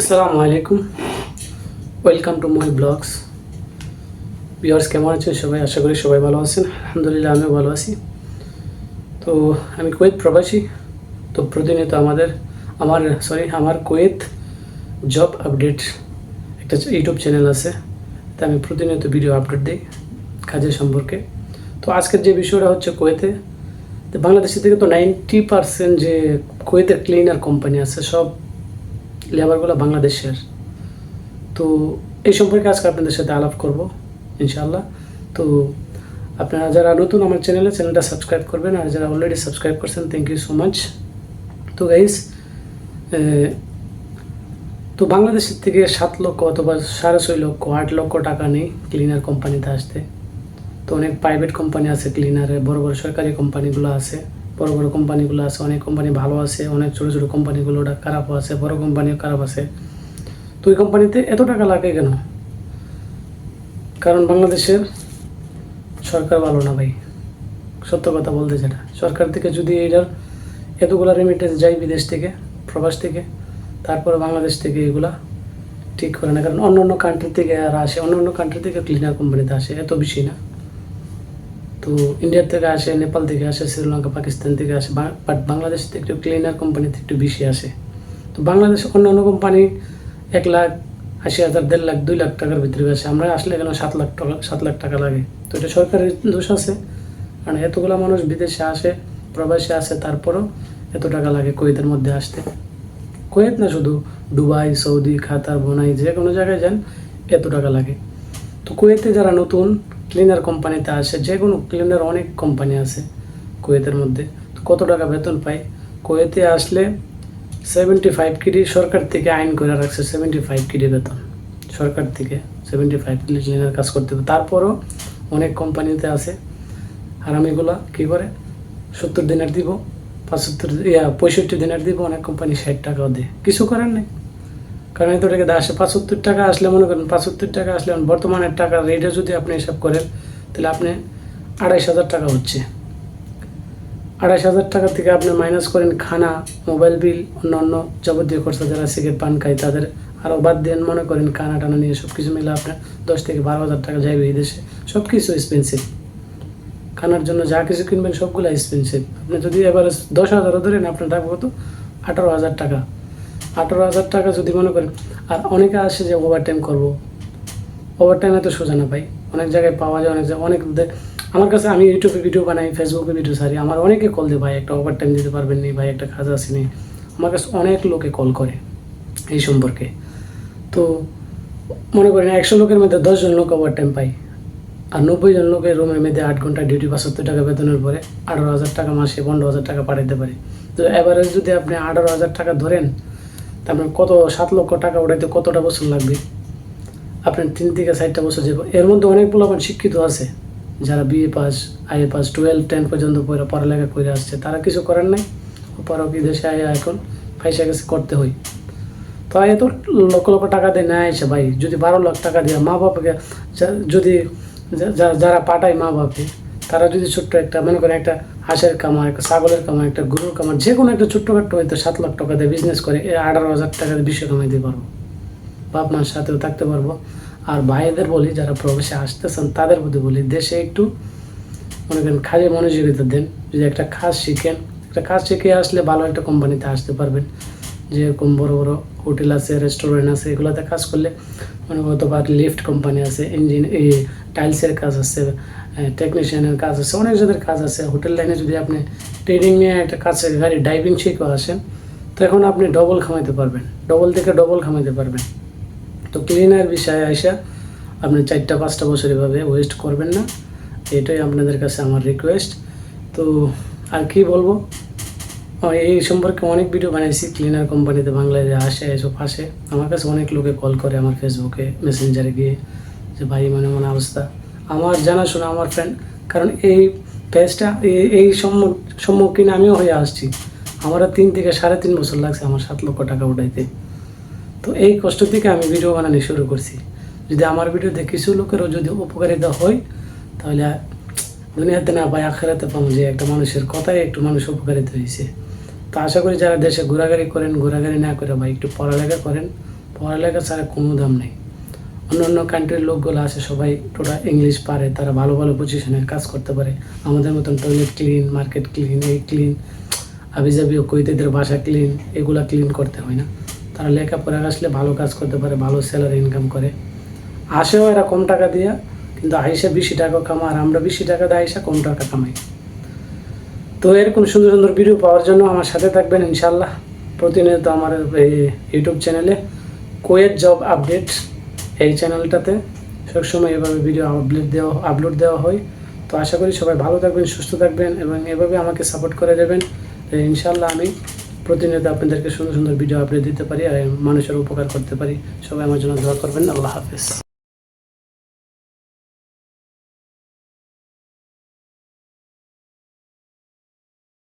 আসসালামু আলাইকুম, welcome to my blogs. Viewers, কেমন আছেন সবাই? আশা করি সবাই ভালো আছেন। আলহামদুলিল্লাহ, আমিও ভালো আছি। তো আমি কুয়েত প্রবাসী। তো প্রতিনিয়ত আমার কুয়েত জব আপডেট একটা ইউটিউব চ্যানেল আছে, তা আমি প্রতিনিয়ত ভিডিও আপডেট দিই কাজের সম্পর্কে। তো আজকের যে বিষয়টা হচ্ছে কুয়েতে, তো বাংলাদেশের থেকে তো 90% যে কুয়েতের ক্লিনার কোম্পানি আছে, সব লেবারগুলো বাংলাদেশের। তো এই সম্পর্কে আজকে আপনাদের সাথে আলাপ করব ইনশাআল্লাহ। তো আপনারা যারা নতুন আমার চ্যানেলটা সাবস্ক্রাইব করবেন, আর যারা অলরেডি সাবস্ক্রাইব করছেন থ্যাংক ইউ সো মাচ। তো গাইস, তো বাংলাদেশের থেকে 7 লক্ষ অথবা 6.5 লক্ষ 8 লক্ষ টাকা নেই ক্লিনার কোম্পানিতে আসতে। তো অনেক প্রাইভেট কোম্পানি আছে ক্লিনারে, বড় বড় সরকারি কোম্পানিগুলো আছে, বড় বড় কোম্পানিগুলো আছে। অনেক কোম্পানি ভালো আছে, অনেক ছোটো ছোটো কোম্পানিগুলো খারাপও আছে, বড় কোম্পানিও খারাপ আছে। তো ওই কোম্পানিতে এত টাকা লাগে কেন? কারণ বাংলাদেশের সরকার ভালো না ভাই, সত্য কথা বলতে। যেটা সরকার থেকে যদি এটার এতগুলো রেমিটেন্স যায় বিদেশ থেকে, প্রবাস থেকে, তারপরে বাংলাদেশ থেকে এগুলা ঠিক করে না। কারণ অন্য অন্য কান্ট্রি থেকে আর আসে, অন্য অন্য কান্ট্রি থেকে ক্লিনার কোম্পানিতে আসে, এত বেশি না। তো ইন্ডিয়ার থেকে আসে, নেপাল থেকে আসে, শ্রীলঙ্কা, পাকিস্তান থেকে আসে, বাট বাংলাদেশ থেকে একটু ক্লিনার কোম্পানিতে একটু বেশি আসে। তো বাংলাদেশ অন্য অন্য কোম্পানি 1,80,000, 1.5 লাখ, 2 লাখ টাকার ভিতরে আসে। আমরা আসলে কেন 7 লাখ টাকা লাগে? তো এটা সরকারের দোষ আছে, কারণ এতগুলো মানুষ বিদেশে আসে, প্রবাসে আসে, তারপরও এত টাকা লাগে কুয়েতের মধ্যে আসতে। কুয়েত না, শুধু দুবাই, সৌদি, কাতার, ব্রুনাই, যে কোনো জায়গায় যান এত টাকা লাগে। তো কুয়েতে যারা নতুন ক্লিনার কোম্পানিতে আসে, যে কোনো ক্লিনার অনেক কোম্পানি আছে কুয়েতের মধ্যে, তো কত টাকা বেতন পায়? কুয়েতে আসলে 75 কিডি সরকার থেকে আইন করে রাখছে, 75 কিডি বেতন সরকার থেকে। 75 কিডি ক্লিনার কাজ করতে হবে। তারপরও অনেক কোম্পানিতে আছে হারামিগুলা কী করে, 70 দিনের দিব, 65 দিনের দিব, অনেক কোম্পানি 60 টাকাও দেয়, কিছু করার নেই। কারণ এত টাকা আসে, 75 টাকা আসলে, মনে করেন 75 টাকা আসলে বর্তমানের টাকার রেটে যদি আপনি হিসাব করেন, তাহলে আপনি 2,500 টাকা হচ্ছে। 2,500 টাকা থেকে আপনি মাইনাস করেন খানা, মোবাইল বিল, অন্য যাবতীয় খরচা, যারা সিগারেট পান খায় তাদের আরও বাদ দেন, মনে করেন খানা টানা নিয়ে সব কিছু মিলে আপনার 10 থেকে 12,000 টাকা যাইবে এই দেশে। সব কিছু এক্সপেন্সিভ, খানার জন্য যা কিছু কিনবেন সবগুলো এক্সপেন্সিভ। আপনি যদি এবার 10,000 ধরেন, আপনার টাকা কত? 18,000 টাকা। 18,000 টাকা যদি মনে করেন। আর অনেকে আসে যে ওভারটাইম করবো, ওভারটাইমে তো সোজা না ভাই, অনেক জায়গায় পাওয়া যায়, অনেক আমার কাছে, আমি ইউটিউবে ভিডিও বানাই, ফেসবুকে ভিডিও ছাড়ি, আমার অনেকে কল দেয়, ভাই একটা ওভারটাইম দিতে পারবেন নি, ভাই একটা কাজ আসেনি। আমার কাছে অনেক লোকে কল করে এই সম্পর্কে। তো মনে করেন 100 লোকের মধ্যে 10 জন লোক ওভারটাইম পাই, আর 90 জন লোকের রুমের মধ্যে 8 ঘন্টা ডিউটি, 75 টাকা বেতনের পরে 18,000 টাকা মাসে 15,000 টাকা পাঠাতে পারে। তো এভারেজ যদি আপনি 18,000 টাকা ধরেন, তারপরে কত 7 লক্ষ টাকা উঠাইতে কতটা বছর লাগবে? আপনার 3 থেকে 4টা বছর যাবে। এর মধ্যে অনেক পোলাপান শিক্ষিত আছে, যারা BA পাস, IA পাস, 12, 10 পর্যন্ত পড়ালেখা করে আসছে, তারা কিছু করার নাই, পরও কি দেশে আয়া এখন পয়সা গেছে করতে হয়। তো এত লক্ষ লক্ষ টাকা দিয়ে নেয় এসে ভাই, যদি 12 লাখ টাকা দিয়ে মা বাবাকে, যদি যারা পাঠায় মা বাপে, তারা যদি ছোট্ট একটা, মনে করেন একটা হাঁসের কামার, একটা ছাগলের কামার, একটা গরুর কামার, যে কোনো একটা ছোট্টখাট্টো হয়তো 7 লাখ টাকা দিয়ে বিজনেস করে 18,000 টাকা দিয়ে 20 কামাইতে পারবো, বাপ মার সাথেও থাকতে পারবো। আর ভাইদের বলি, যারা প্রবাসে আসতেছেন তাদের প্রতি বলি, দেশে একটু মনে করেন কাজে মনোযোগিতা দেন। যদি একটা কাজ শিখেন, একটা কাজ শিখে আসলে ভালো একটা কোম্পানিতে আসতে পারবেন। যেরকম বড় বড় হোটেল আছে, রেস্টুরেন্ট আছে, এগুলোতে কাজ করলে মনে করতে পারেন, লিফট কোম্পানি আছে, এই টাইলসের কাজ আছে, টেকনিশিয়ানের কাজ আছে, অনেক যাদের কাজ আছে। হোটেল লাইনে যদি আপনি ট্রেডিং নিয়ে একটা কাজ গাড়ি ড্রাইভিং শিখে আসেন, তখন আপনি ডবল খামাইতে পারবেন, ডবল থেকে ডবল খামাইতে পারবেন। তো ক্লিনার বিষয়ে আইসা আপনি 4-5টা বছর এভাবে ওয়েস্ট করবেন না, এটাই আপনাদের কাছে আমার রিকোয়েস্ট। তো আর কি বলবো, এই সম্পর্কে অনেক ভিডিও বানাইছি, ক্লিনার কোম্পানিতে বাংলাদেশে আসে, এসব আসে। আমার কাছে অনেক লোকে কল করে আমার ফেসবুকে, মেসেঞ্জারে গিয়ে, যে ভাই মনে অবস্থা। আমার জানাশোনা, আমার ফ্রেন্ড, কারণ এই পেজটা এই সম্মুখীন আমিও হয়ে আসছি। আমার 3 থেকে 3.5 বছর লাগছে আমার 7 লক্ষ টাকা উঠাইতে। তো এই কষ্ট থেকে আমি ভিডিও বানানো শুরু করছি। যদি আমার ভিডিওতে কিছু লোকেরও যদি উপকারিতা হয়, তাহলে দুনিয়াতে না ভাই আখেরাতে পাবো, যে একটা মানুষের কথাই একটু মানুষ উপকারিত হয়েছে। তো আশা করি যারা দেশে ঘোরাঘুরি করেন, ঘোরাঘুরি না করে ভাই একটু পড়ালেখা করেন, পড়ালেখা ছাড়া কোনো দাম নেই। অন্য অন্য কান্ট্রির লোকগুলো আছে, সবাই টোটাল ইংলিশ পারে, তারা ভালো ভালো পজিশনের কাজ করতে পারে। আমাদের মতন টয়লেট ক্লিন, মার্কেট ক্লিন, এই ক্লিন, আবিজাবি কৈতেদের বাসা ক্লিন, এগুলা ক্লিন করতে হয় না। তারা লেখাপড়া আসলে ভালো কাজ করতে পারে, ভালো স্যালারি ইনকাম করে। আসেও এরা কম টাকা দিয়ে, কিন্তু আইসা বেশি টাকা কামা, আর আমরা বেশি টাকা দিয়ে আইসা কম টাকা কামাই। তো এরকম সুন্দর সুন্দর ভিডিও পাওয়ার জন্য আমার সাথে থাকবেন ইনশাল্লাহ। প্রতিনিয়ত আমার এই ইউটিউব চ্যানেলে কোয়েত জব আপডেট, এই চ্যানেলটাতে সবসময় এভাবে ভিডিও আপলোড দেওয়া হয়। তো আশা করি সবাই ভালো থাকবেন, সুস্থ থাকবেন এবং এভাবে আমাকে সাপোর্ট করে দেবেন। ইনশাল্লাহ আমি প্রতিনিয়ত আপনাদেরকে সুন্দর সুন্দর ভিডিও আপডেট দিতে পারি আর মানুষের উপকার করতে পারি। সবাই আমার জন্য দোয়া করবেন। আল্লাহ হাফেজ।